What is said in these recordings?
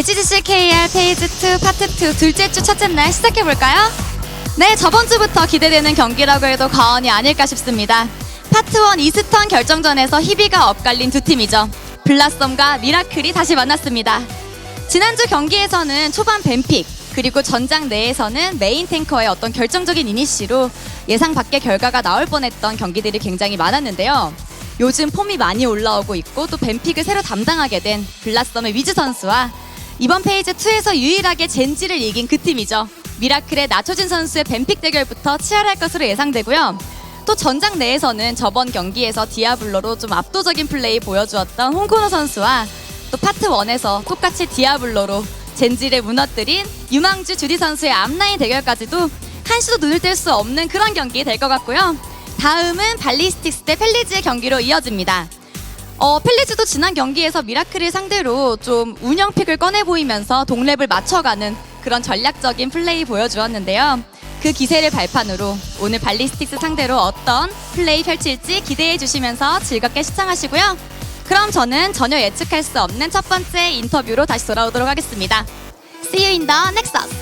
HGC KR 페이즈 2 파트 2 둘째 주 첫째 날 시작해볼까요? 네, 저번 주부터 기대되는 경기라고 해도 과언이 아닐까 싶습니다. 파트 1 이스턴 결정전에서 희비가 엇갈린 두 팀이죠. 블라썸과 미라클이 다시 만났습니다. 지난주 경기에서는 초반 뱀픽, 그리고 전장 내에서는 메인 탱커의 어떤 결정적인 이니시로 예상 밖의 결과가 나올 뻔했던 경기들이 굉장히 많았는데요. 요즘 폼이 많이 올라오고 있고 또 뱀픽을 새로 담당하게 된 블라썸의 위즈 선수와 이번 페이지 2에서 유일하게 젠지를 이긴 그 팀이죠. 미라클의 나초진 선수의 뱀픽 대결부터 치열할 것으로 예상되고요. 또 전장 내에서는 저번 경기에서 디아블로로 좀 압도적인 플레이 보여주었던 홍코노 선수와 또 파트 1에서 똑같이 디아블로로 젠지를 무너뜨린 유망주 주디 선수의 앞라인 대결까지도 한시도 눈을 뗄 수 없는 그런 경기 될 것 같고요. 다음은 발리스틱스 대 펠리즈의 경기로 이어집니다. 펠리즈도 지난 경기에서 미라클을 상대로 좀 운영픽을 꺼내 보이면서 동랩을 맞춰가는 그런 전략적인 플레이 보여주었는데요. 그 기세를 발판으로 오늘 발리스틱스 상대로 어떤 플레이 펼칠지 기대해 주시면서 즐겁게 시청하시고요. 그럼 저는 전혀 예측할 수 없는 첫 번째 인터뷰로 다시 돌아오도록 하겠습니다. See you in the Nexus!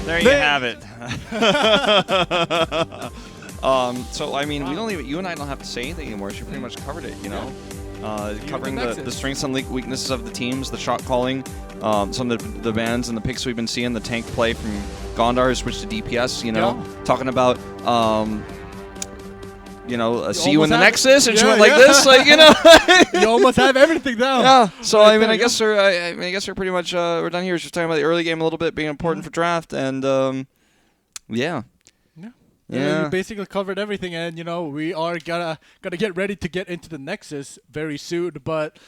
There you have it. So I mean, you and I don't have to say anything anymore. She pretty much covered it, you know. Covering the strengths and weaknesses of the teams, the shot calling, some of the bans and the picks we've been seeing, the tank play from Gondar who switched to DPS, you know, talking about see you in the Nexus, and she went like this, like, you know. You almost have everything down. Yeah. So I mean, I guess we're pretty much we're done here. She's talking about the early game a little bit being important for draft, and yeah. You basically covered everything, and we are gonna get ready to get into the Nexus very soon. But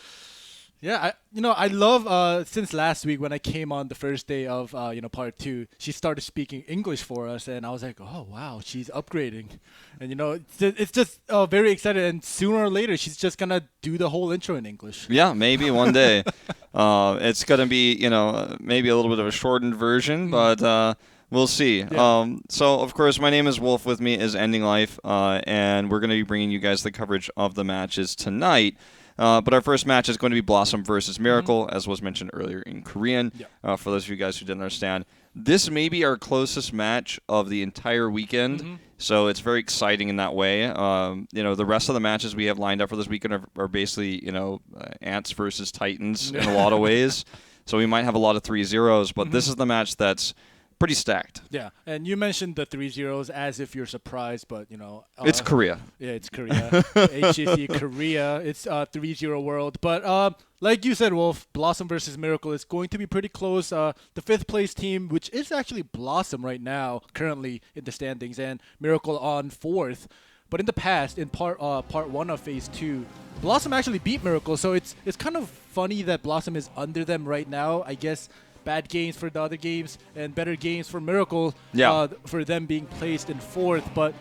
yeah, I love since last week when I came on the first day of part 2, she started speaking English for us, and I was like, oh wow, she's upgrading, and it's just very excited. And sooner or later, she's just gonna do the whole intro in English. Yeah, maybe one day. It's gonna be maybe a little bit of a shortened version, but. We'll see. Yeah. So, of course, my name is Wolf. With me is Ending Life, and we're going to be bringing you guys the coverage of the matches tonight. But our first match is going to be BlossoM versus Miracle, as was mentioned earlier in Korean. Yeah. For those of you guys who didn't understand, this may be our closest match of the entire weekend, so it's very exciting in that way. The rest of the matches we have lined up for this weekend are basically, ants versus titans in a lot of ways. So we might have a lot of 3-0s, but this is the match that's pretty stacked. Yeah, and you mentioned the 3-0s as if you're surprised, but it's Korea. Yeah, it's Korea. HGC Korea. It's 3-0 world. But like you said, Wolf, BlossoM versus Miracle is going to be pretty close. The 5th place team, which is actually BlossoM right now, currently in the standings, and Miracle on 4th. But in the past, in part 1 of Phase 2, BlossoM actually beat Miracle, so it's kind of funny that BlossoM is under them right now. I guess bad games for the other games and better games for Miracle, for them being placed in 4th. But,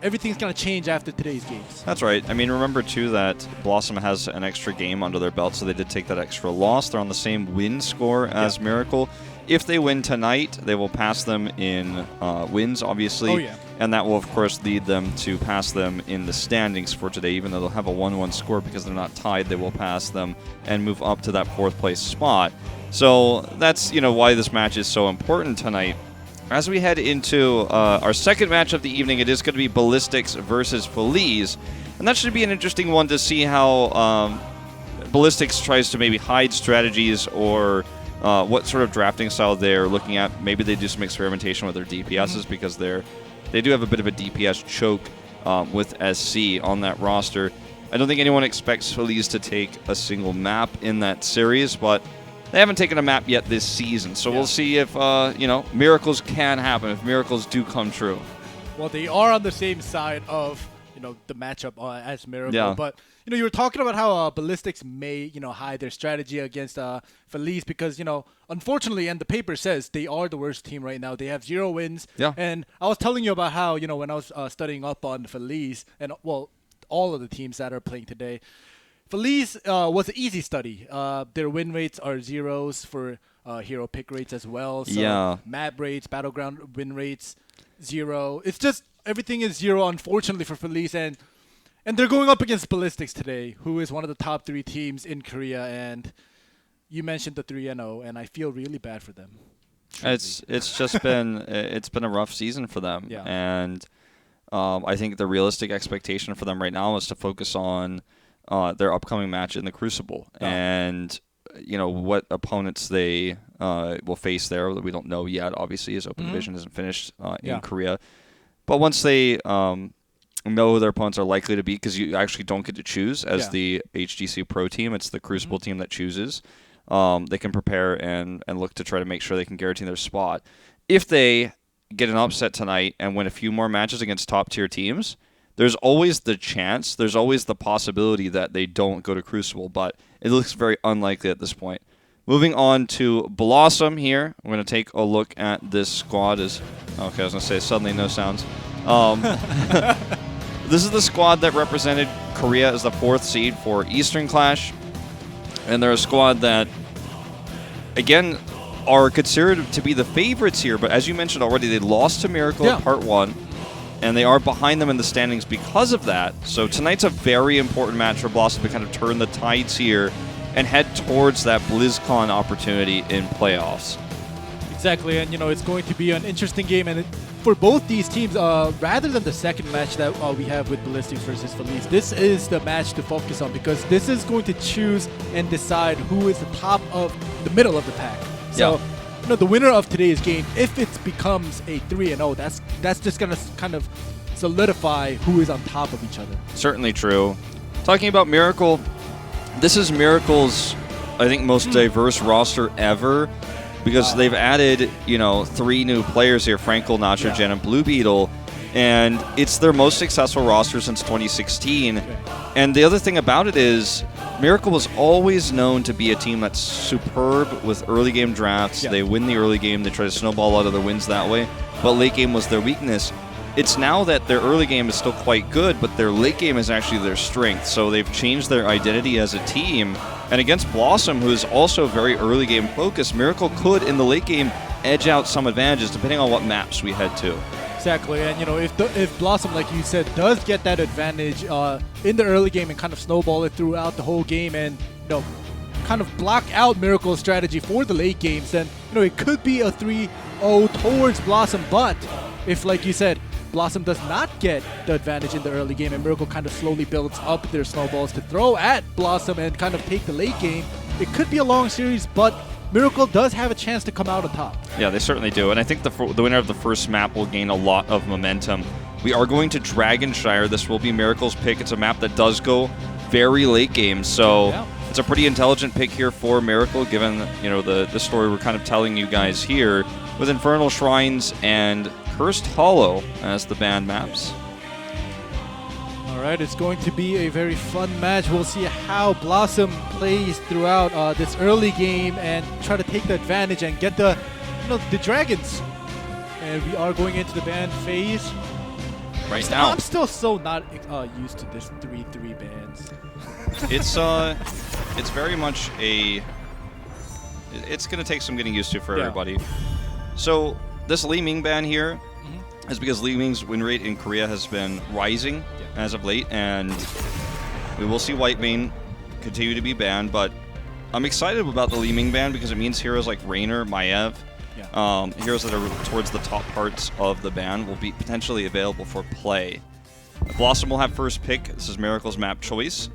everything's going to change after today's games. That's right. I mean, remember, too, that BlossoM has an extra game under their belt, so they did take that extra loss. They're on the same win score as Miracle. If they win tonight, they will pass them in wins, obviously. Oh, yeah. And that will, of course, lead them to pass them in the standings for today. Even though they'll have a 1-1 score because they're not tied, they will pass them and move up to that 4th place spot. So that's why this match is so important tonight. As we head into our second match of the evening, it is going to be Ballistics versus Feliz. And that should be an interesting one to see how Ballistics tries to maybe hide strategies or what sort of drafting style they're looking at. Maybe they do some experimentation with their DPSs because they do have a bit of a DPS choke with SC on that roster. I don't think anyone expects Feliz to take a single map in that series, but they haven't taken a map yet this season. So we'll see if, miracles can happen, if miracles do come true. Well, they are on the same side of, the matchup as Miracle. Yeah. But, you were talking about how Ballistics may, hide their strategy against Feliz because, unfortunately, and the paper says they are the worst team right now. They have 0 wins. Yeah. And I was telling you about how, when I was studying up on Feliz and, well, all of the teams that are playing today, Feliz was an easy study. Their win rates are 0s for hero pick rates as well. So map rates, battleground win rates, 0. It's just everything is 0, unfortunately, for Feliz. And And they're going up against Ballistics today, who is one of the top 3 teams in Korea. And you mentioned the 3-0, and I feel really bad for them. Truly. It's just been it's been a rough season for them, Yeah. and I think the realistic expectation for them right now is to focus on their upcoming match in the Crucible, and what opponents they will face there that we don't know yet. Obviously, as Open Division isn't finished in Korea, but once they know who their opponents are likely to be, because you actually don't get to choose as the HGC Pro team, it's the Crucible team that chooses. They can prepare and look to try to make sure they can guarantee their spot. If they get an upset tonight and win a few more matches against top-tier teams, there's always the chance, there's always the possibility that they don't go to Crucible, but it looks very unlikely at this point. Moving on to BlossoM here. We're going to take a look at this squad. Okay, I was going to say suddenly no sounds. This is the squad that represented Korea as the 4th seed for Eastern Clash. And they're a squad that, again, are considered to be the favorites here. But as you mentioned already, they lost to Miracle in Part 1. And they are behind them in the standings because of that. So tonight's a very important match for BlossoM to kind of turn the tides here and head towards that BlizzCon opportunity in playoffs. Exactly, and it's going to be an interesting game. And for both these teams, rather than the second match that we have with Ballistics versus Felice, this is the match to focus on, because this is going to choose and decide who is the top of the middle of the pack. So, the winner of today's game, if it becomes a 3-0, that's just gonna kind of solidify who is on top of each other. Certainly true. Talking about Miracle, this is Miracle's, I think, most diverse roster ever. Because they've added, 3 new players here, Frankel, Nacho, Jen, and Blue Beetle, and it's their most successful roster since 2016. And the other thing about it is, Miracle was always known to be a team that's superb with early game drafts. They win the early game, they try to snowball out of their wins that way, but late game was their weakness. It's now that their early game is still quite good, but their late game is actually their strength. So they've changed their identity as a team. And against BlossoM, who is also very early game focused, Miracle could, in the late game, edge out some advantages depending on what maps we head to. Exactly, and if BlossoM, like you said, does get that advantage in the early game and kind of snowball it throughout the whole game, and kind of block out Miracle's strategy for the late games, then it could be a 3-0 towards BlossoM. But if, like you said, BlossoM does not get the advantage in the early game and Miracle kind of slowly builds up their snowballs to throw at BlossoM and kind of take the late game, it could be a long series, but Miracle does have a chance to come out on top. Yeah, they certainly do. And I think the winner of the first map will gain a lot of momentum. We are going to Dragonshire. This will be Miracle's pick. It's a map that does go very late game, so it's a pretty intelligent pick here for Miracle, given the story we're kind of telling you guys here, with Infernal Shrines and Cursed Hollow as the banned maps. Alright, it's going to be a very fun match. We'll see how BlossoM plays throughout this early game and try to take the advantage and get the dragons. And we are going into the ban phase. Right now. I'm still so not used to this 3-3 bans. It's very much it's going to take some getting used to for everybody. So this Lee Ming ban here is because Lee Ming's win rate in Korea has been rising as of late, and we will see Whitemane continue to be banned, but I'm excited about the Lee Ming ban because it means heroes like Raynor, Maiev, heroes that are towards the top parts of the ban will be potentially available for play. BlossoM will have first pick. This is Miracle's map choice.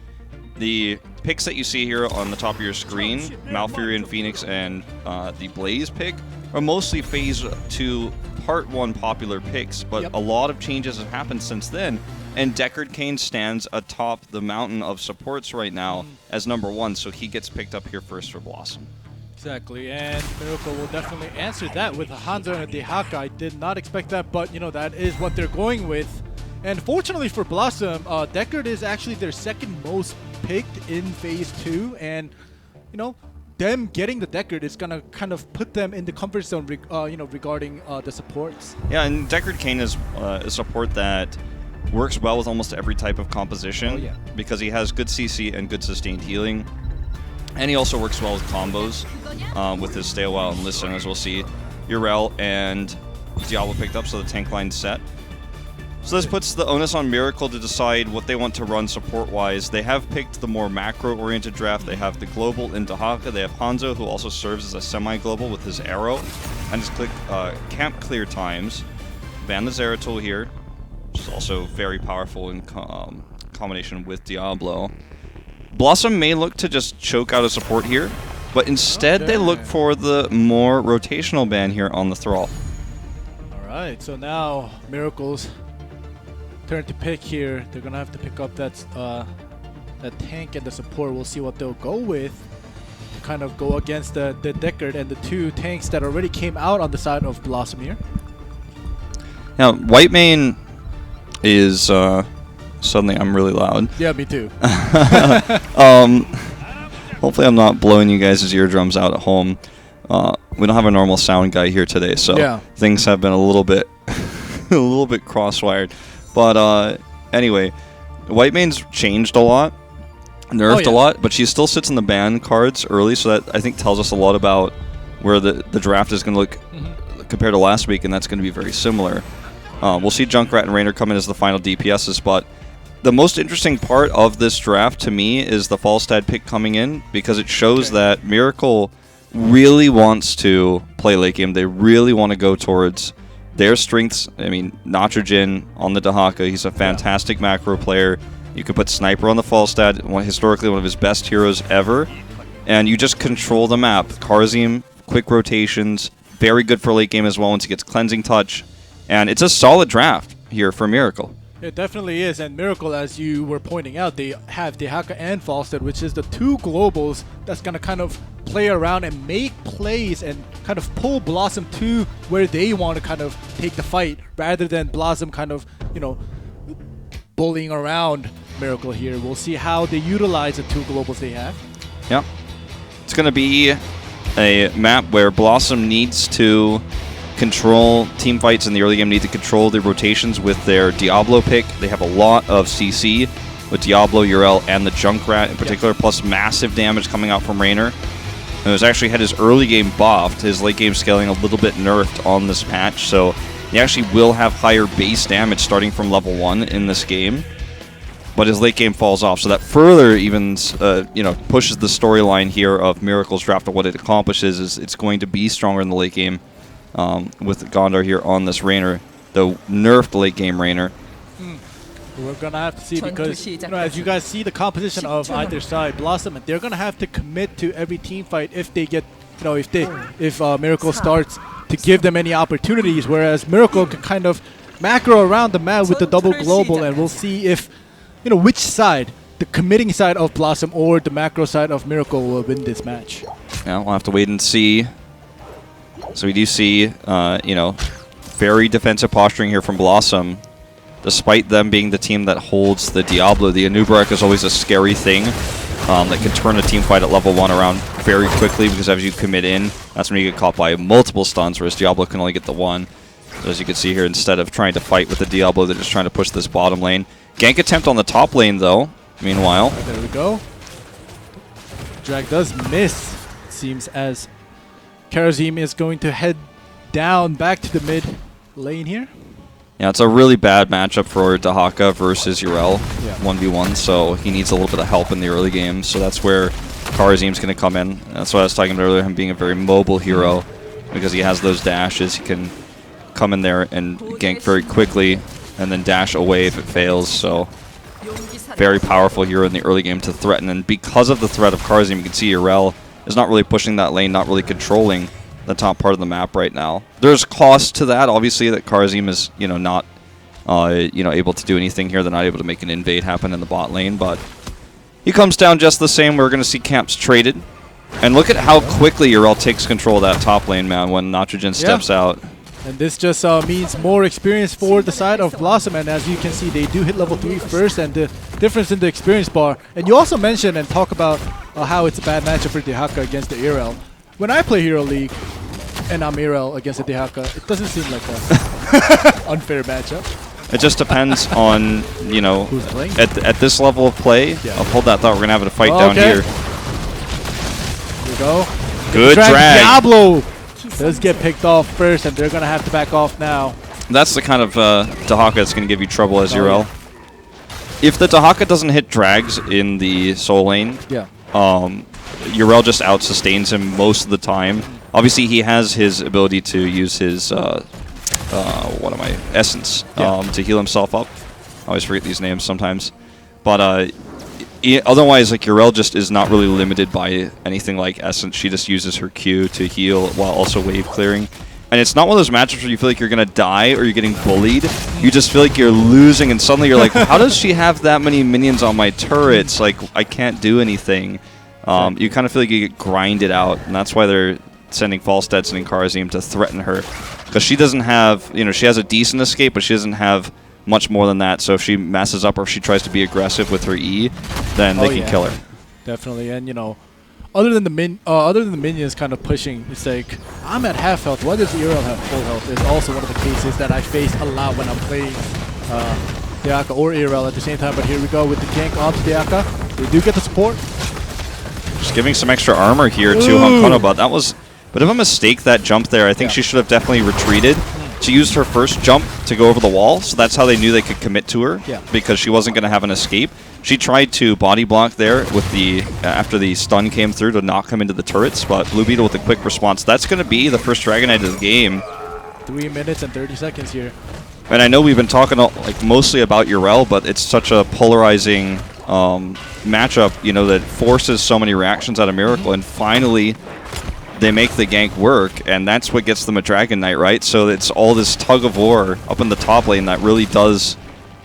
The picks that you see here on the top of your screen, Malfurion, Phoenix, and the Blaze pick, are mostly Phase 2 Part 1 popular picks, but a lot of changes have happened since then, and Deckard Cain stands atop the mountain of supports right now as number 1, so he gets picked up here first for BlossoM. Exactly, and Miracle will definitely answer that with a Hanzo and a Dehaka. I did not expect that, but that is what they're going with. And fortunately for BlossoM, Deckard is actually their second most picked in Phase 2, and them getting the Deckard is gonna kind of put them in the comfort zone, regarding the supports. Yeah, and Deckard Cain is a support that works well with almost every type of composition because he has good CC and good sustained healing, and he also works well with combos with his Stay a While and Listen, as we'll see. Yrel and Diablo picked up, so the tank line's set. So this puts the onus on Miracle to decide what they want to run support-wise. They have picked the more macro-oriented draft. They have the global in Dahaka. They have Hanzo, who also serves as a semi-global with his arrow. And just click camp clear times. Ban the Zeratul here, which is also very powerful in combination with Diablo. BlossoM may look to just choke out a support here, but instead they look for the more rotational ban here on the Thrall. Alright, so now Miracle's turn to pick here. They're gonna have to pick up that tank and the support. We'll see what they'll go with. Kind of go against the Deckard and the two tanks that already came out on the side of BlossoM here. Now, White Mane is suddenly I'm really loud. Yeah, me too. Hopefully I'm not blowing you guys' eardrums out at home. We don't have a normal sound guy here today, so things have been a little bit a little bit crosswired. But anyway, White Mane's changed a lot, nerfed a lot, but she still sits in the ban cards early, so that I think tells us a lot about where the draft is going to look compared to last week, and that's going to be very similar. We'll see Junkrat and Raynor come in as the final DPSs, but the most interesting part of this draft to me is the Falstad pick coming in, because it shows that Miracle really wants to play late game. They really want to go towards their strengths. I mean, Nitrogen on the Dahaka, he's a fantastic macro player. You could put Sniper on the Falstad, historically one of his best heroes ever, and you just control the map. Karzim, quick rotations, very good for late game as well once he gets Cleansing Touch, and it's a solid draft here for Miracle. It definitely is, and Miracle, as you were pointing out, they have Dahaka and Falstad, which is the two globals that's going to kind of play around and make plays and kind of pull BlossoM to where they want to kind of take the fight, rather than BlossoM kind of, you know, bullying around Miracle here. We'll see how they utilize the two globals they have. Yeah. It's going to be a map where BlossoM needs to control team fights in the early game, need to control the rotations with their Diablo pick. They have a lot of CC with Diablo, Yrel, and the Junkrat in particular, plus massive damage coming out from Raynor. And has actually had his early game buffed, his late game scaling a little bit nerfed on this patch, so he actually will have higher base damage starting from level 1 in this game, but his late game falls off, so that further evens, pushes the storyline here of Miracle's draft. And what it accomplishes is it's going to be stronger in the late game with Gondar here on this Raynor, the nerfed late game Raynor. We're gonna have to see, because as you guys see the composition of either side, BlossoM, they're gonna have to commit to every team fight if they get, if Miracle starts to give them any opportunities, whereas Miracle can kind of macro around the map with the double global, and we'll see if, which side, the committing side of BlossoM or the macro side of Miracle will win this match. Yeah, we'll have to wait and see. So we do see, very defensive posturing here from BlossoM. Despite them being the team that holds the Diablo, the Anubarak is always a scary thing that can turn a team fight at level 1 around very quickly, because as you commit in, that's when you get caught by multiple stuns, whereas Diablo can only get the one. So as you can see here, instead of trying to fight with the Diablo, they're just trying to push this bottom lane. Gank attempt on the top lane, though, meanwhile. There we go. Drag does miss, it seems, as Karazim is going to head down back to the mid lane here. Yeah, it's a really bad matchup for Dahaka versus Yrel, 1v1, so he needs a little bit of help in the early game. So that's where Karazim's going to come in. That's what I was talking about earlier, him being a very mobile hero, because he has those dashes. He can come in there and gank very quickly and then dash away if it fails. So very powerful hero in the early game to threaten. And because of the threat of Karazim, you can see Yrel is not really pushing that lane, not really controlling the top part of the map right now. There's cost to that, obviously, that Karazim is, not, able to do anything here. They're not able to make an invade happen in the bot lane, but he comes down just the same. We're going to see camps traded. And look at how quickly Yrel takes control of that top lane, man, when Nitrogen steps out. And this just means more experience for the side of BlossoM, and as you can see, they do hit level 3 first, and the difference in the experience bar. And you also mentioned and talk about how it's a bad matchup for Dahaka against the Yrel. When I play Hero League and I'm Yrel against a Dahaka, it doesn't seem like an unfair matchup. It just depends on, who's playing. At this level of play. I'll hold that thought. We're going to have a fight down here. Here we go. Good drag. Diablo does get picked off first, and they're going to have to back off now. That's the kind of Dahaka that's going to give you trouble as Oh, Urel. If the Dahaka doesn't hit drags in the soul lane, Yeah. Urel just out-sustains him most of the time. Obviously, he has his ability to use his, essence to heal himself up. I always forget these names sometimes. But otherwise, like, Urel just is not really limited by anything like essence. She just uses her Q to heal while also wave clearing. And it's not one of those matchups where you feel like you're going to die or you're getting bullied. You just feel like you're losing, and suddenly you're like, how does she have that many minions on my turrets? Like, I can't do anything. You kind of feel like you get grinded out, and that's why they're sending Falstedson and Karazim to threaten her. Because she doesn't have, she has a decent escape, but she doesn't have much more than that. So if she messes up or if she tries to be aggressive with her E, then they can kill her. Definitely, and other than the minions kind of pushing, it's like I'm at half health. Why does Urel have full health? Is also one of the cases that I face a lot when I'm playing Dehaka or Urel at the same time. But here we go with the gank onto Dehaka. They do get the support. Just giving some extra armor here to Honkono, but that was a bit of a mistake, that jump there. I think she should have definitely retreated. She used her first jump to go over the wall, so that's how they knew they could commit to her, because she wasn't going to have an escape. She tried to body block there with the after the stun came through to knock him into the turrets, but Blue Beetle with a quick response. That's going to be the first Dragon Knight of the game. 3 minutes and 30 seconds here. And I know we've been talking like mostly about Urel, but it's such a polarizing matchup, that forces so many reactions out of Miracle, and finally they make the gank work, and that's what gets them a Dragon Knight, right? So it's all this tug of war up in the top lane that really does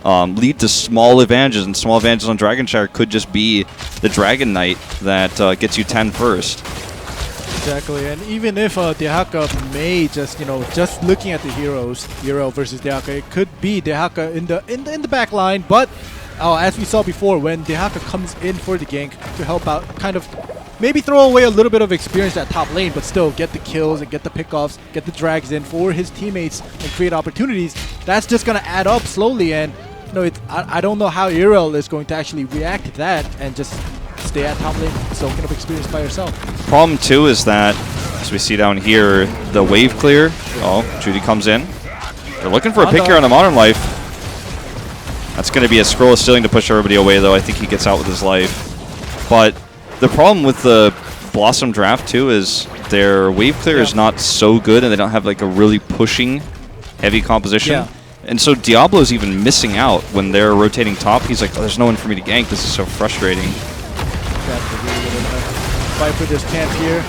lead to small advantages, and small advantages on Dragonshire could just be the Dragon Knight that gets you 10 first. Exactly, and even if Dehaka may just looking at the heroes, Urel versus Dehaka, it could be Dehaka in the back line, but as we saw before, when Dehaka comes in for the gank to help out, kind of maybe throw away a little bit of experience at top lane, but still get the kills and get the pickoffs, get the drags in for his teammates and create opportunities, that's just going to add up slowly. And I don't know how Urel is going to actually react to that and just stay at top lane, soaking up experience by herself. Problem too is that, as we see down here, the wave clear. Oh, Judy comes in. They're looking for a pick here on a Modern Life. That's going to be a scroll of stealing to push everybody away, though. I think he gets out with his life. But the problem with the BlossoM draft too is their wave clear is not so good, and they don't have like a really pushing heavy composition. And so Diablo's even missing out when they're rotating top. He's like, oh, there's no one for me to gank. This is so frustrating. Fight for this camp here.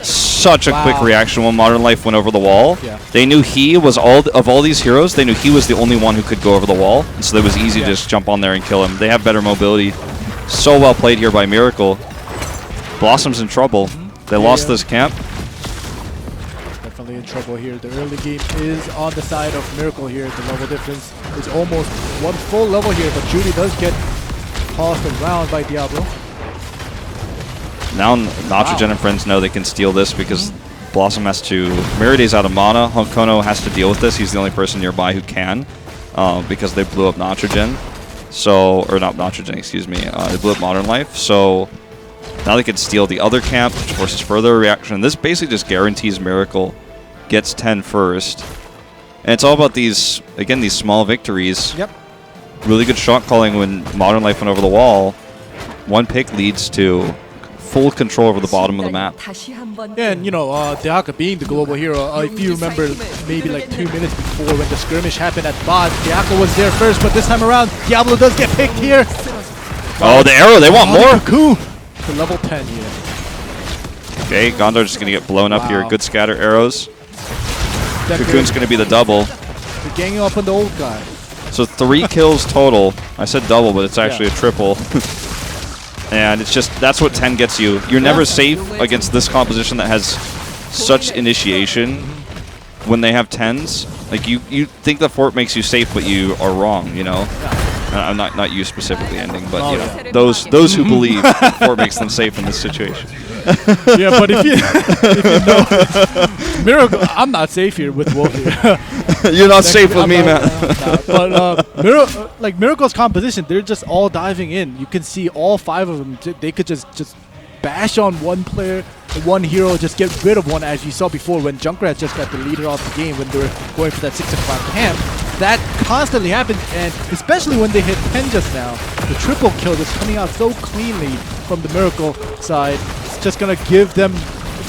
Such a quick reaction when Modern Life went over the wall. They knew he was of all these heroes, they knew he was the only one who could go over the wall. And so it was easy to just jump on there and kill him. They have better mobility. So well played here by Miracle. BlossoM's in trouble. They lost this camp. Definitely in trouble here. The early game is on the side of Miracle here. The level difference is almost one full level here, but Judy does get tossed around by Diablo. Now Nachogen and friends know they can steal this because BlossoM has to... Merida's out of mana. Honkono has to deal with this. He's the only person nearby who can because they blew up Nachogen. So, or not Nachogen, excuse me. They blew up Modern Life. So now they can steal the other camp, which forces further reaction. This basically just guarantees Miracle gets 10 first. And it's all about these, again, these small victories. Really good shot calling when Modern Life went over the wall. One pick leads to full control over the bottom of the map. Yeah, and Dehaka being the global hero, if you remember maybe like 2 minutes before when the skirmish happened at bot, Dehaka was there first, but this time around, Diablo does get picked here. Oh, the arrow, they want more! Cocoon to level 10 here. Okay, Gondor just going to get blown up here. Good scatter arrows. Cocoon's going to be the double. They're ganging up on the old guy. So 3 kills total. I said double, but it's actually a triple. And it's just, that's what 10 gets you. You're never safe against this composition that has such initiation when they have 10s. Like, you think the fort makes you safe, but you are wrong, I'm not you specifically ending, but those who believe the fort makes them safe in this situation. Yeah, but if you know, Miracle, I'm not safe here with Wolf here. You're not safe with me, man. But Miracle's composition, they're just all diving in. You can see all 5 of them. They could just bash on one player, one hero just get rid of one, as you saw before when Junkrat just got the leader off the game when they were going for that 6 o'clock camp. That constantly happens, and especially when they hit 10 just now, the triple kill just coming out so cleanly from the Miracle side. It's just going to give them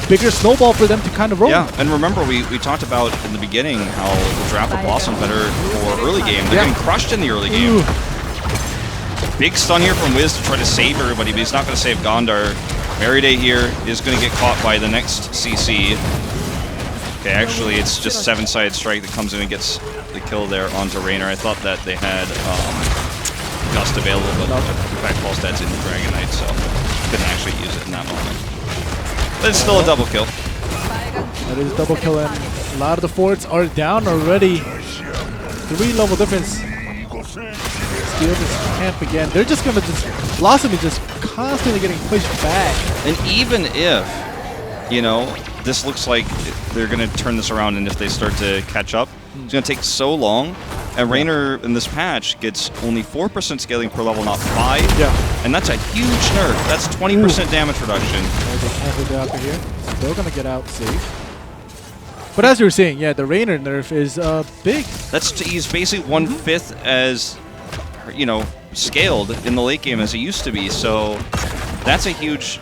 bigger snowball for them to kind of roll. Yeah, and remember we talked about in the beginning how the draft of BlossoM better for early game. They're getting crushed in the early game. Ooh. Big stun here from Wiz to try to save everybody, but he's not going to save Gondar. Meriday here is going to get caught by the next CC. Okay, actually it's just 7-sided strike that comes in and gets the kill there onto Raynor. I thought that they had Gust available, but in fact Falstad's in the Dragon Knight, so couldn't actually use it in that moment. But it's still a double kill. That is double kill, and a lot of the forts are down already. 3 level difference. Steal this camp again. They're just gonna BlossoM is just constantly getting pushed back. And even if, you know, this looks like they're gonna turn this around, and if they start to catch up, it's gonna take so long. And Raynor in this patch gets only 4% scaling per level, not 5. Yeah. And that's a huge nerf. That's 20% damage reduction. They can't hold out here. Still gonna get out safe. But as you were saying, yeah, the Raynor nerf is big. He's basically 1/5 as, you know, scaled in the late game as he used to be. So that's a huge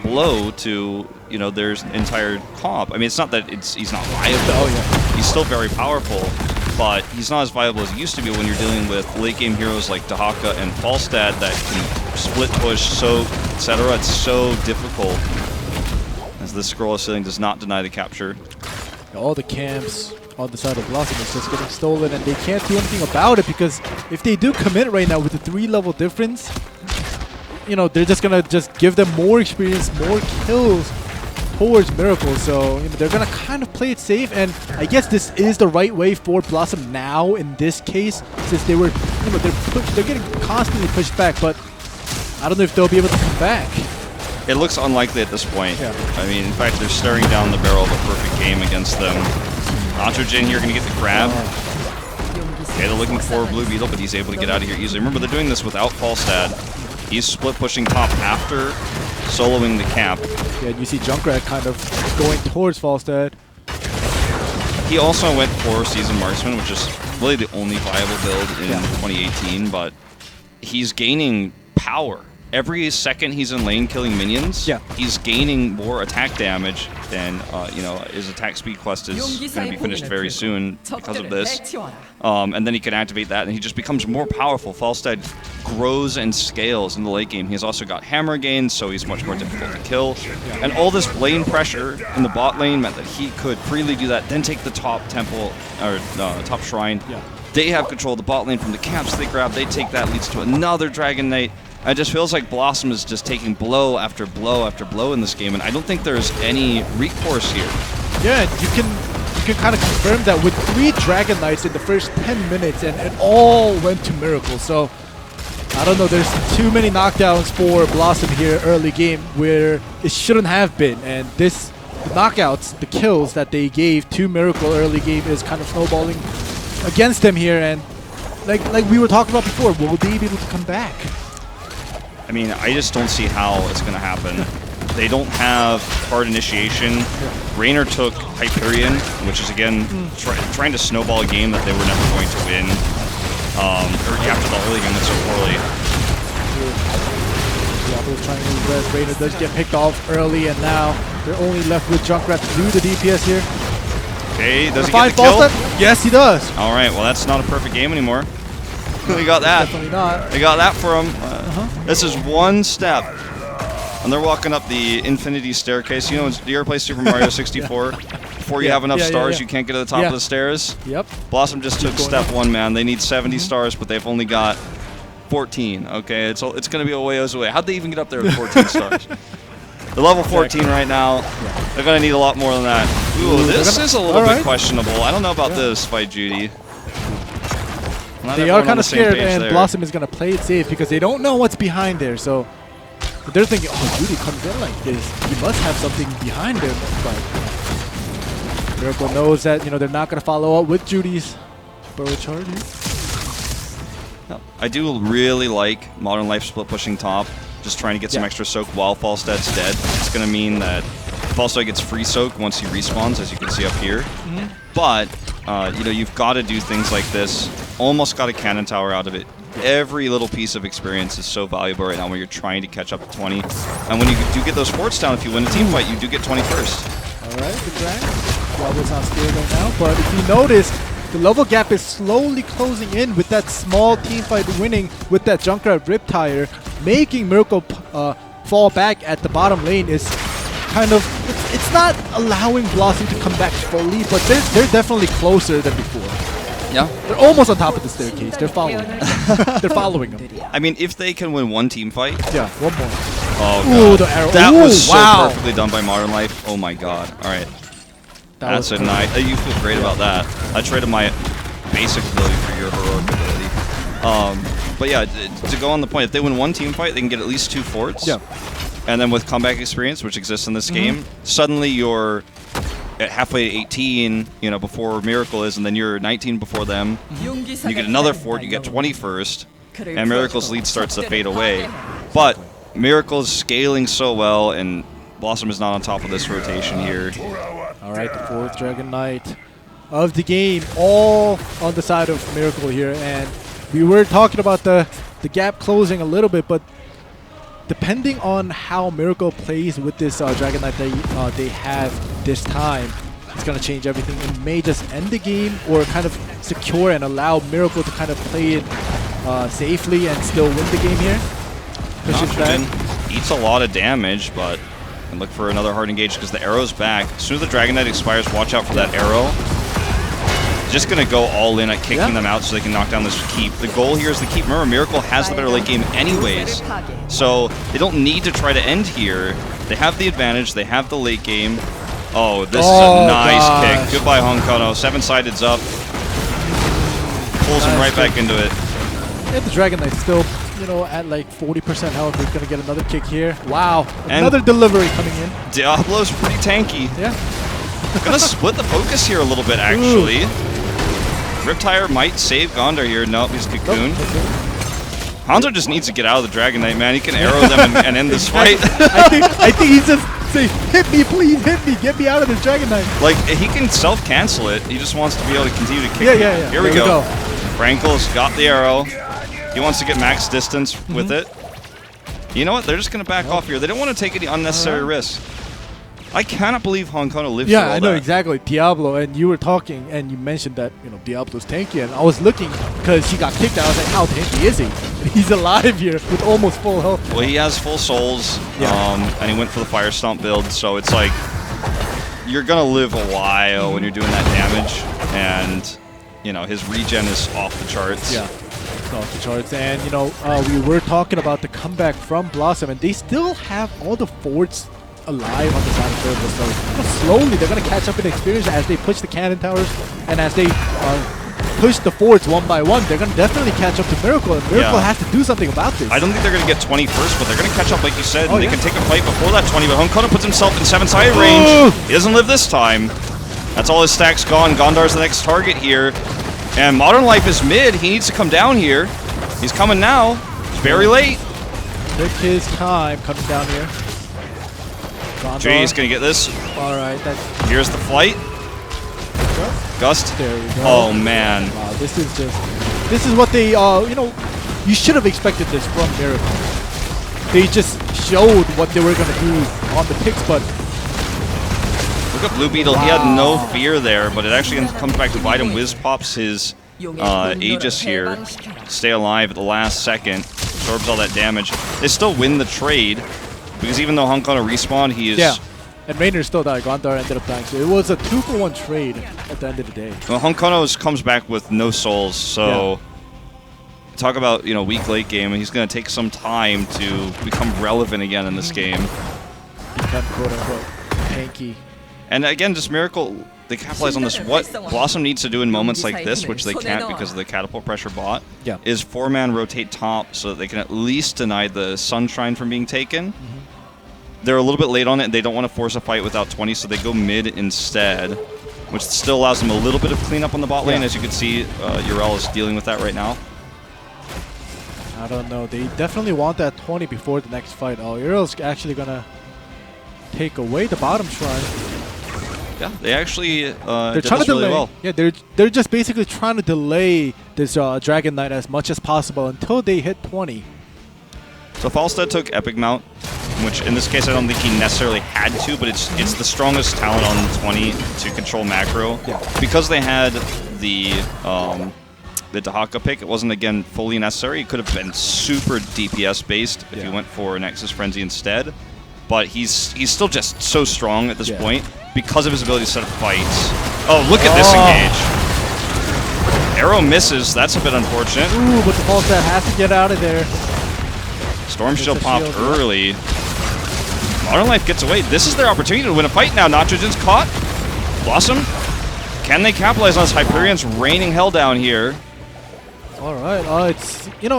blow to, you know, their entire comp. I mean, it's not that he's not viable. Oh, yeah. He's still very powerful, but he's not as viable as he used to be when you're dealing with late game heroes like Dahaka and Falstad that can split push, soak, etc. It's so difficult. As this scroll of ceiling does not deny the capture. All the camps on the side of BlossoM is just getting stolen, and they can't do anything about it, because if they do commit right now with the 3 level difference, you know, they're just gonna give them more experience, more kills towards Miracle. So you know, they're gonna kind of play it safe, and I guess this is the right way for BlossoM now in this case, since they were, you know, they're getting constantly pushed back, but I don't know if they'll be able to come back. It looks unlikely at this point. Yeah. I mean, in fact, they're staring down the barrel of a perfect game against them. Nitrogen here going to get the grab. Okay, they're looking for Blue Beetle, but he's able to get out of here easily. Remember, they're doing this without Falstad. He's split pushing top after soloing the cap. Yeah, and you see Junkrat kind of going towards Falstad. He also went for Seasoned Marksman, which is really the only viable build in 2018, but he's gaining power. Every second he's in lane killing minions, he's gaining more attack damage, and you know, his attack speed quest is going to be finished very soon because of this. And then he can activate that, and he just becomes more powerful. Falstad grows and scales in the late game. He's also got hammer gains, so he's much more difficult to kill. And all this lane pressure in the bot lane meant that he could freely do that, then take the top temple, or top shrine. They have control of the bot lane from the camps they grab, they take that, leads to another Dragon Knight. It just feels like BlossoM is just taking blow after blow after blow in this game, and I don't think there's any recourse here. Yeah, you can kind of confirm that with 3 Dragon Knights in the first 10 minutes, and it all went to Miracle. So I don't know, there's too many knockdowns for BlossoM here early game where it shouldn't have been, and the knockouts, the kills that they gave to Miracle early game is kind of snowballing against them here, and like we were talking about before, will they be able to come back? I mean, I just don't see how it's going to happen. They don't have hard initiation. Raynor took Hyperion, which is, again, trying to snowball a game that they were never going to win. After the early game that's so poorly. Diablo's trying to res. Raynor does get picked off early, and now they're only left with Junkrat to do the DPS here. Okay, does he get the kill? Yes, he does. All right, well, that's not a perfect game anymore. They got that. Definitely not. They got that for him. This is one step. And they're walking up the infinity staircase. You know, do you ever play Super Mario 64? Before you have enough stars, you can't get to the top of the stairs? Yep. BlossoM just took step 1, man. They need 70 stars, but they've only got 14. Okay, it's going to be a ways away. How'd they even get up there with 14 stars? They're level 14 right now. They're going to need a lot more than that. Ooh, this is a little bit questionable. I don't know about this fight, Judy. They are kind of scared, and BlossoM is going to play it safe because they don't know what's behind there. So they're thinking, oh, Judy comes in like this. He must have something behind him. But Miracle knows that, you know, they're not going to follow up with Judy's burrow charge here. I do really like Modern Life split pushing top. Just trying to get some extra soak while Falstad's dead. It's going to mean that Also gets free soak once he respawns, as you can see up here. But you know, you've got to do things like this. Almost got a cannon tower out of it. Every little piece of experience is so valuable right now when you're trying to catch up to 20. And when you do get those forts down, if you win a team fight, you do get 21st. All right, good drag. Diablo's not scared right now, but if you notice, the level gap is slowly closing in with that small team fight winning with that Junkrat Riptire, making Miracle fall back at the bottom lane is kind of, it's not allowing BlossoM to come back fully, but they're definitely closer than before. Yeah. They're almost on top of the staircase. They're following. They're following them. I mean, if they can win one team fight. Yeah, one more. Oh, Ooh, God. the arrow. That Ooh, was so wow. perfectly done by Modern Life. Oh, my God. All right. That That's a nice. You feel great about that. I traded my basic ability for your heroic ability. But yeah, to go on the point, if they win one team fight, they can get at least 2 forts. Yeah. And then with comeback experience, which exists in this game, suddenly you're at halfway to 18, you know, before Miracle is, and then you're 19 before them. You get another fort, you get 21st, and Miracle's lead starts to fade away. But Miracle's scaling so well, and BlossoM is not on top of this rotation here. All right, the 4th Dragon Knight of the game, all on the side of Miracle here, and we were talking about the gap closing a little bit, but depending on how Miracle plays with this Dragon Knight that they have this time, it's going to change everything. It may just end the game or kind of secure and allow Miracle to kind of play it safely and still win the game here. Oxygen eats a lot of damage, but and look for another hard engage because the arrow's back. As soon as the Dragon Knight expires, watch out for that arrow. Just going to go all in at kicking them out so they can knock down this keep. The goal here is to keep. Remember, Miracle has the better late game anyways, so they don't need to try to end here. They have the advantage. They have the late game. Oh, this is a nice kick. Goodbye, Hong Kono. 7-sided's up. Pulls him right back into it. Yeah, the Dragon Knight still, you know, at like 40% health. We're going to get another kick here. Wow, another delivery coming in. Diablo's pretty tanky. Yeah. Gonna split the focus here a little bit, actually. Riptire might save Gondar here. Nope, he's Cocoon. Hanzo just needs to get out of the Dragon Knight, man. He can arrow them and end this fight. I think he's just saying, hit me, please, hit me, get me out of this Dragon Knight. Like, he can self-cancel it. He just wants to be able to continue to kick. Yeah. Here we go. Frankel's got the arrow. He wants to get max distance with it. You know what? They're just going to back off here. They don't want to take any unnecessary risks. I cannot believe Hong Kono lived through all I know that. exactly. Diablo, and you were talking, and you mentioned that, you know, Diablo's tanky, and I was looking because he got kicked out. I was like, how tanky is he? And he's alive here with almost full health. Well, he has full souls, and he went for the Fire Stomp build, so it's like you're gonna live a while when you're doing that damage, and you know his regen is off the charts. Yeah, it's off the charts, and you know we were talking about the comeback from BlossoM, and they still have all the forts alive on the side of Turbo, so you know, slowly they're going to catch up in experience as they push the cannon towers, and as they push the forts one by one, they're going to definitely catch up to Miracle, and Miracle has to do something about this. I don't think they're going to get 21st, but they're going to catch up, like you said, and they can take a fight before that 20, but Hong Kono puts himself in 7-sided range. He doesn't live this time. That's all his stacks gone. Gondar's the next target here, and Modern Life is mid. He needs to come down here. He's coming now. It's very late. Took his time coming down here. Jay's gonna get this. All right, here's the flight. Gust. There we go. Oh man. Wow, this is what they you know, you should have expected this from Miracle. They just showed what they were gonna do on the picks, but look at Blue Beetle. He had no fear there, but it actually comes back to bite him. Wiz pops his Aegis here. Stay alive at the last second. Absorbs all that damage. They still win the trade. Because even though Hong Kono respawned, he is... Yeah, and Rainer still died. Gondar ended up dying. So it was a 2-for-1 trade at the end of the day. Well, Hong Kono comes back with no souls, so... Talk about, you know, weak late game, and he's going to take some time to become relevant again in this game. Become quote-unquote tanky. And again, just Miracle, they capitalize on this. What BlossoM needs to do in moments like this, which they can't because of the catapult pressure bot, is 4-man rotate top so that they can at least deny the Sunshine from being taken. They're a little bit late on it, and they don't want to force a fight without 20, so they go mid instead, which still allows them a little bit of cleanup on the bot lane. As you can see, Urel is dealing with that right now. I don't know. They definitely want that 20 before the next fight. Oh, Urel's actually going to take away the bottom shrine. Yeah, they actually They're did trying this to really delay. well. Yeah, they're just basically trying to delay this Dragon Knight as much as possible until they hit 20. So Falstad took Epic Mount, which in this case I don't think he necessarily had to, but it's the strongest talent on 20 to control macro. Yeah. Because they had the Dahaka pick, it wasn't again fully necessary. It could have been super DPS based if he went for Nexus Frenzy instead. But he's still just so strong at this point because of his ability to set up fights. Oh, look at this engage. Arrow misses. That's a bit unfortunate. Ooh, but the Falstad has to get out of there. Storm Shield a popped shield, early. Modern Life gets away. This is their opportunity to win a fight now. Nitrogen's caught. BlossoM. Can they capitalize on this? Hyperion's raining hell down here. All right. It's it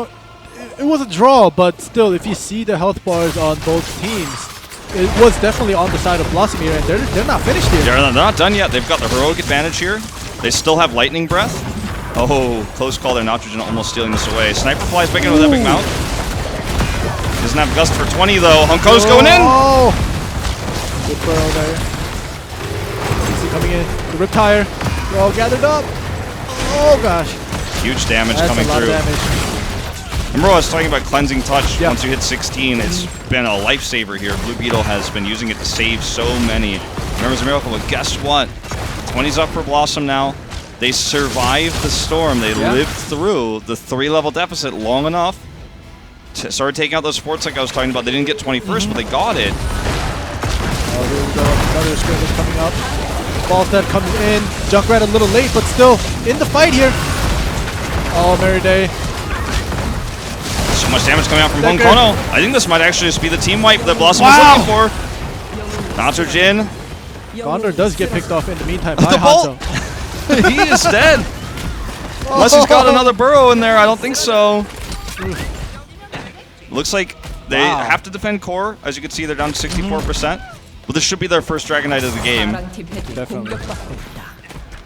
was a draw, but still, if you see the health bars on both teams, it was definitely on the side of BlossoM here, and they're not finished here. They're not done yet. They've got the heroic advantage here. They still have Lightning Breath. Oh, close call there. Nitrogen almost stealing this away. Sniper flies back in with Epic Mount. Doesn't have Gust for 20 though. Hunko's going in. Oh, good burrow there. HGC coming in. The Riptire. They're all gathered up. Oh gosh. Huge damage That's coming a lot through. of damage. Remember I was talking about Cleansing Touch Yeah. once you hit 16. It's been a lifesaver here. Blue Beetle has been using it to save so many. Remember it's a miracle, but guess what? 20's up for BlossoM now. They survived the storm. They lived through the 3-level deficit long enough to start taking out those forts like I was talking about. They didn't get 21st, but they got it. Oh, here we go. Another skirmish coming up. Falstad comes in. Junkrat a little late, but still in the fight here. Oh, Merry Day. So much damage coming out from Decker. Hunkono. I think this might actually just be the team wipe that BlossoM Wow. was looking for. Nitrogen. Gondor does get picked off in the meantime The by bolt! Hanzo. He is dead. Unless he's got another burrow in there. I don't think so. Looks like they have to defend core. As you can see, they're down to 64%. But this should be their first Dragon Knight of the game. Definitely.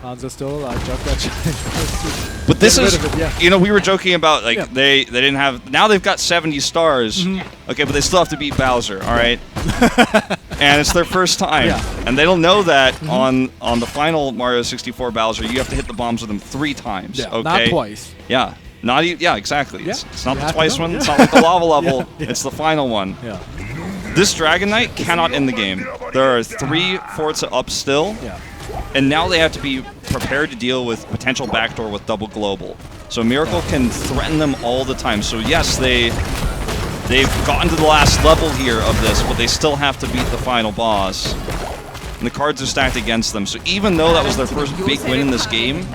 Hanzo's still alive. Junkrat. But this Get is, rid of it, yeah. you know, we were joking about, like, Yeah. they didn't have, now they've got 70 stars. Okay, but they still have to beat Bowser, all right? And it's their first time. Yeah. And they don't know that on the final Mario 64 Bowser, you have to hit the bombs with them 3 times, Yeah, okay? not twice. Yeah. Yeah, exactly. Yeah. It's not You the have to twice know. one. Yeah. It's not like the lava level. Yeah. It's the final one. Yeah. This Dragon Knight cannot end the game. There are 3 Forza up still, Yeah. and now they have to be prepared to deal with potential backdoor with double global. So Miracle can threaten them all the time. So yes, they've gotten to the last level here of this, but they still have to beat the final boss. And the cards are stacked against them. So even though that was their first big win in this game,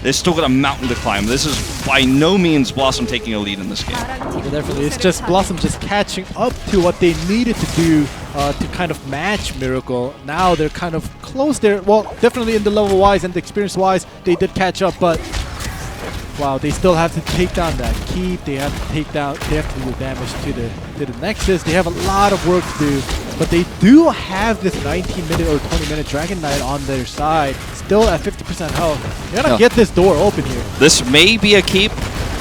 they still got a mountain to climb. This is by no means BlossoM taking a lead in this game. Yeah, definitely. It's just BlossoM just catching up to what they needed to do to kind of match Miracle. Now they're kind of close there. Well, definitely in the level-wise and the experience-wise, they did catch up, but wow, they still have to take down that keep. They have to take down. They have to do damage to the Nexus. They have a lot of work to do, but they do have this 19-minute or 20-minute Dragon Knight on their side, still at 50% health. They're gonna get this door open here. This may be a keep.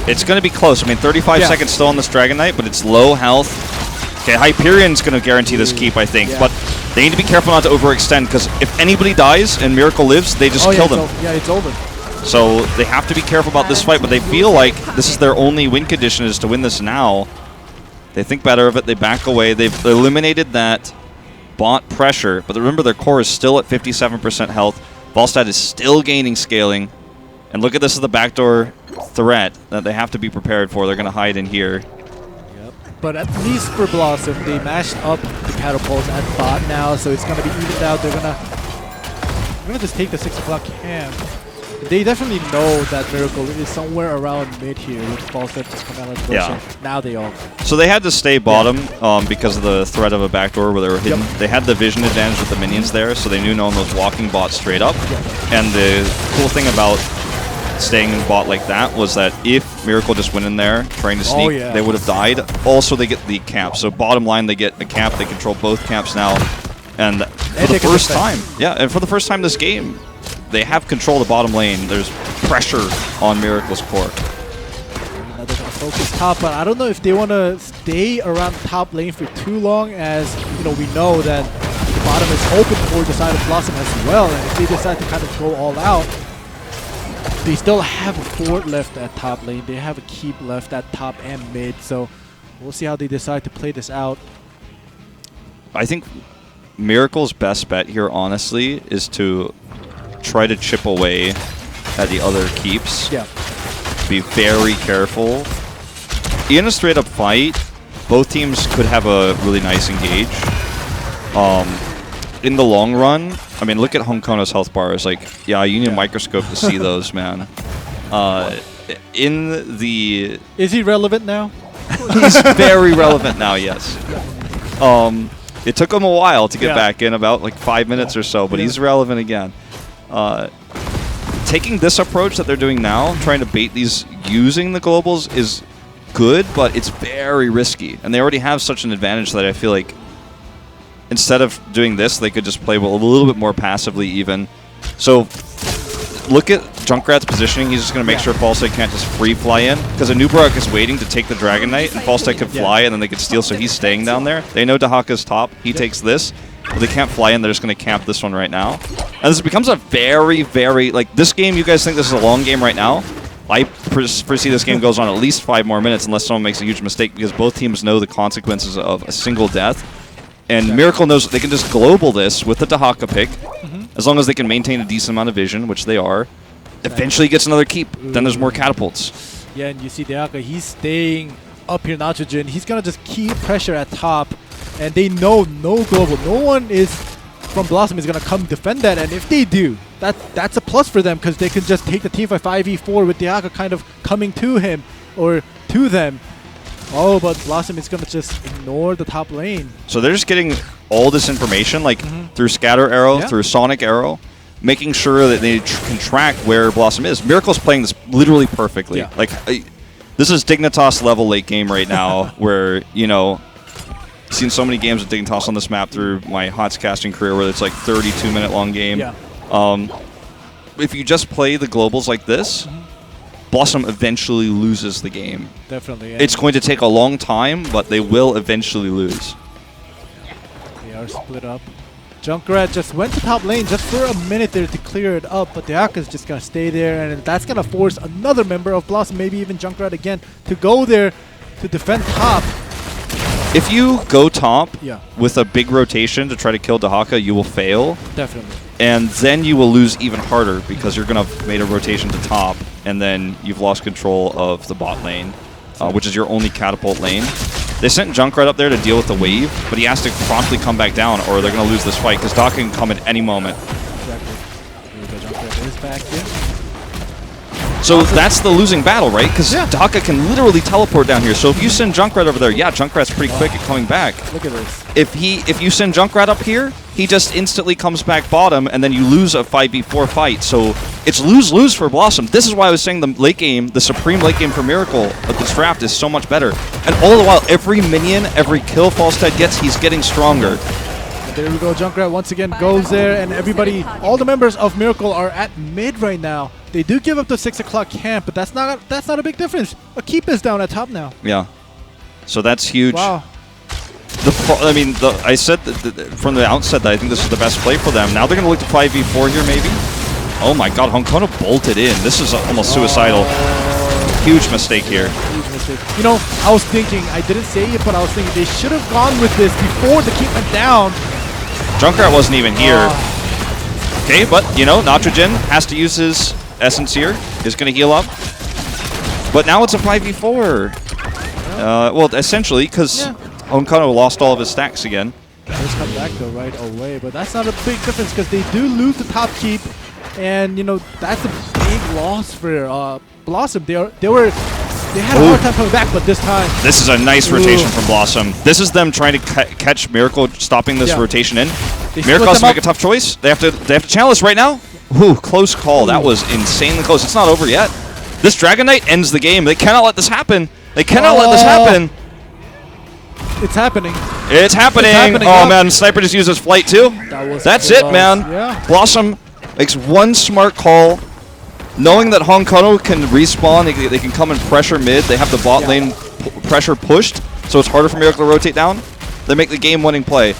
It's going to be close. I mean, 35 seconds still on this Dragon Knight, but it's low health. Okay, Hyperion's going to guarantee this keep, I think, but they need to be careful not to overextend, because if anybody dies and Miracle lives, they just kill them. Yeah, it's over. So they have to be careful about this fight, but they feel like this is their only win condition, is to win this now. They think better of it. They back away. They've eliminated that bot pressure, but remember their core is still at 57% health. Falstad is still gaining scaling. And look at this as the backdoor threat that they have to be prepared for. They're going to hide in here. Yep. But at least for BlossoM, they mashed up the catapults at bot now, so it's going to be evened out. They're gonna just take the 6 o'clock camp. They definitely know that Miracle is somewhere around mid here with Falstad just coming out of the bush. Now they all. So they had to stay bottom because of the threat of a backdoor where they were hidden. They had the vision advantage with the minions there, so they knew no one was walking bot straight up. And the cool thing about staying in bot like that was that if Miracle just went in there trying to sneak, they would have died. Also, they get the cap. So bottom line, they get a cap. They control both caps now. And for the first time, and for the first time this game, they have control of the bottom lane. There's pressure on Miracle's core. They're going to focus top, but I don't know if they want to stay around top lane for too long, as we know that the bottom is open for the side of BlossoM as well, and if they decide to kind of go all out, they still have a fort left at top lane. They have a keep left at top and mid, so we'll see how they decide to play this out. I think Miracle's best bet here, honestly, is to try to chip away at the other keeps. Yeah. Be very careful. In a straight-up fight, both teams could have a really nice engage. In the long run, I mean, look at Honkono's health bars. Like, yeah, you need a microscope to see those, man. In the... Is he relevant now? He's very relevant now, yes. It took him a while to get back in, about like 5 minutes or so, but he's relevant again. Taking this approach that they're doing now, trying to bait these using the globals, is good, but it's very risky. And they already have such an advantage that I feel like instead of doing this, they could just play a little bit more passively even. So look at Junkrat's positioning. He's just going to make sure Falstad can't just free fly in, because Anub'arak is waiting to take the Dragon Knight, and Falstad could fly, and then they could steal, so he's staying down there. They know Dahaka's top. He takes this, but they can't fly in. They're just going to camp this one right now. And this becomes a very, very... Like, this game, you guys think this is a long game right now? I foresee this game goes on at least 5 more minutes unless someone makes a huge mistake, because both teams know the consequences of a single death. And Miracle knows they can just global this with the Dahaka pick, as long as they can maintain a decent amount of vision, which they are. Eventually he gets another keep. Then there's more catapults. Yeah, and you see Dahaka, he's staying up here Nitrogen. He's going to just keep pressure at top, and they know no global. No one is from BlossoM is going to come defend that, and if they do, that's a plus for them, because they can just take the team fight 5v4 with Dahaka kind of coming to him or to them. Oh, but BlossoM is going to just ignore the top lane. So they're just getting all this information, like through Scatter Arrow, through Sonic Arrow, making sure that they can track where BlossoM is. Miracle's playing this literally perfectly. Yeah. Like, this is Dignitas level late game right now, where, you know, I've seen so many games of Dignitas on this map through my HOTS casting career where it's like 32-minute long game. Yeah. If you just play the globals like this, BlossoM eventually loses the game. Definitely. It's going to take a long time, but they will eventually lose. They are split up. Junkrat just went to top lane just for a minute there to clear it up, but Dahaka's just going to stay there, and that's going to force another member of BlossoM, maybe even Junkrat again, to go there to defend top. If you go top Yeah. with a big rotation to try to kill Dahaka, you will fail. Definitely. And then you will lose even harder, because you're going to have made a rotation to top, and then you've lost control of the bot lane, which is your only catapult lane. They sent Junkrat up there to deal with the wave, but he has to promptly come back down, or they're going to lose this fight, because Dahaka can come at any moment. Exactly. Here we go. Junkrat is back here. So that's the losing battle, right? Because Yeah. Dahaka can literally teleport down here. So if you send Junkrat over there, yeah, Junkrat's pretty quick at coming back. Look at this. If you send Junkrat up here, he just instantly comes back bottom, and then you lose a 5v4 fight. So it's lose-lose for BlossoM. This is why I was saying the late game, the supreme late game for Miracle of this draft is so much better. And all the while, every minion, every kill Falstad gets, he's getting stronger. There we go. Junkrat once again goes there, and everybody, all the members of Miracle are at mid right now. They do give up the 6 o'clock camp, but that's not a big difference. A keep is down at top now. Yeah. So that's huge. Wow. I said that from the outset that I think this is the best play for them. Now they're going to look to 5v4 here, maybe. Oh my god, Honkono bolted in. This is almost suicidal. Huge mistake here. Huge mistake. You know, I was thinking, I didn't say it, but I was thinking they should have gone with this before the keep went down. Junkrat wasn't even here. Okay, but, you know, Nitrogen has to use his essence here. He's going to heal up. But now it's a 5v4. Well, essentially, because Honkono lost all of his stacks again. Let's come back though right away, but that's not a big difference because they do lose the top keep, and you know that's a big loss for BlossoM. They had a hard time coming back, but this time this is a nice rotation from BlossoM. This is them trying to catch Miracle, stopping this rotation in. Miracle has to make a tough choice. They have to challenge right now. Ooh, close call. That was insanely close. It's not over yet. This Dragon Knight ends the game. They cannot let this happen. They cannot let this happen. It's happening. It's happening. Oh man, Sniper just used his flight too. That's it, man. Yeah. BlossoM makes one smart call, knowing that Honkono can respawn. They can come and pressure mid. They have the bot lane pressure pushed, so it's harder for Miracle to rotate down. They make the game-winning play.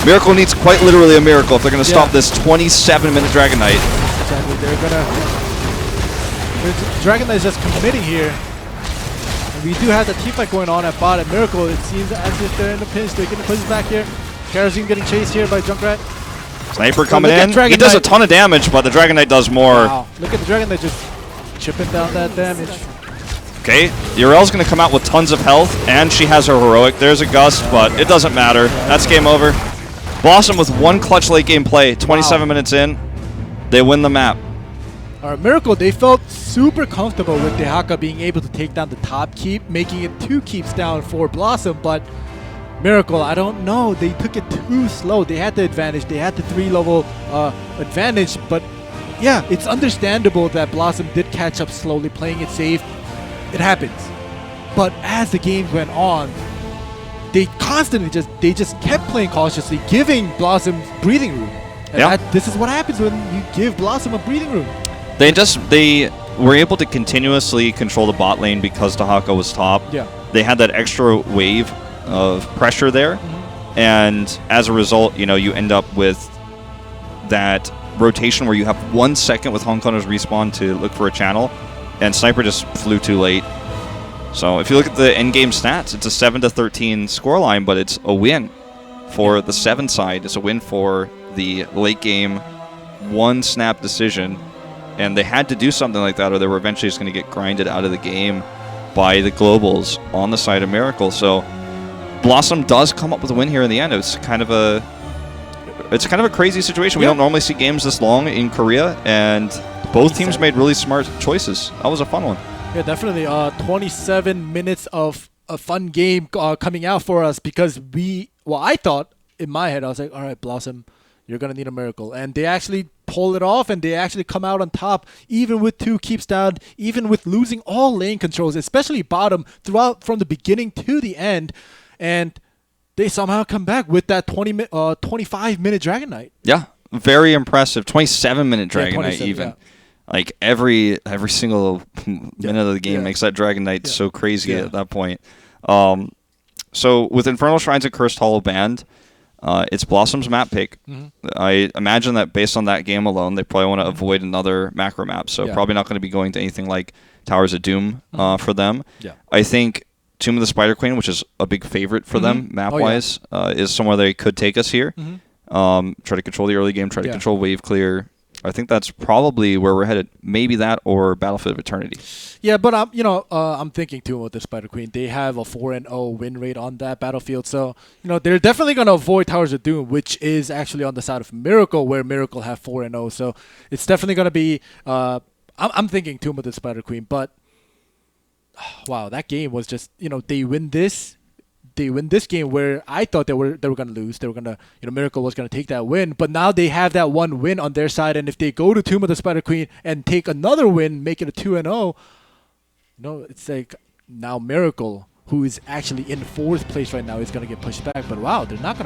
Miracle needs quite literally a miracle if they're going to stop Yeah. this 27-minute Dragon Knight. Exactly. They're gonna. Dragon Knight is just committing here. And we do have the team fight going on at bot. At Miracle, it seems as if they're in the pinch. They're getting pushed back here. Kerosene getting chased here by Junkrat. Sniper coming look at in. Dragon He does a Knight. ton of damage, but the Dragon Knight does more. Wow. Look at the Dragon Knight just chipping down that damage. Okay, Urel's going to come out with tons of health, and she has her heroic. There's a gust, but it doesn't matter. That's game over. BlossoM with one clutch late game play, 27 minutes in. They win the map. Alright, Miracle, they felt super comfortable with Dehaka being able to take down the top keep, making it 2 keeps down for BlossoM, but Miracle, I don't know. They took it too slow. They had the advantage. They had the 3-level advantage, but yeah, it's understandable that BlossoM did catch up slowly, playing it safe. It happens. But as the games went on, they constantly just kept playing cautiously, giving BlossoM breathing room. And Yeah. this is what happens when you give BlossoM a breathing room. They were able to continuously control the bot lane because Dehaka was top. Yeah. They had that extra wave of pressure there, and as a result, you know, you end up with that rotation where you have 1 second with Hong Kongers respawn to look for a channel, and Sniper just flew too late. So if you look at the endgame stats, it's a 7-13 scoreline, but it's a win for the 7 side. It's a win for the late game 1 snap decision, and they had to do something like that or they were eventually just going to get grinded out of the game by the globals on the side of Miracle. So BlossoM does come up with a win here in the end. It's kind of a crazy situation. We Yeah. don't normally see games this long in Korea, and both teams made really smart choices. That was a fun one. Yeah, definitely. 27 minutes of a fun game coming out for us because I thought in my head, I was like, all right, BlossoM, you're going to need a miracle. And they actually pull it off and they actually come out on top, even with 2 keeps down, even with losing all lane controls, especially bottom throughout from the beginning to the end. And they somehow come back with that 25-minute Dragon Knight. Yeah, very impressive. 27-minute Dragon Knight 27, even. yeah. Like every single minute of the game Yeah. makes that Dragon Knight so crazy Yeah. at that point. So with Infernal Shrines and Cursed Hollow banned, it's BlossoM's map pick. I imagine that based on that game alone, they probably want to avoid another macro map. So Yeah. probably not going to be going to anything like Towers of Doom for them. Yeah. I think Tomb of the Spider Queen, which is a big favorite for them map-wise, is somewhere they could take us here. Try to control the early game, try to Yeah. control wave clear. I think that's probably where we're headed. Maybe that or Battlefield of Eternity. Yeah, but I'm thinking too with the Spider Queen. They have a 4-0 win rate on that battlefield, so they're definitely gonna avoid Towers of Doom, which is actually on the side of Miracle, where Miracle have 4-0. So it's definitely gonna be. I'm thinking Tomb of the Spider Queen, but wow, that game was just they win this. They win this game where I thought they were gonna lose. They were gonna Miracle was gonna take that win, but now they have that one win on their side, and if they go to Tomb of the Spider Queen and take another win, make it a 2-0. It's like now Miracle, who is actually in 4th place right now, is gonna get pushed back. But wow, they're not gonna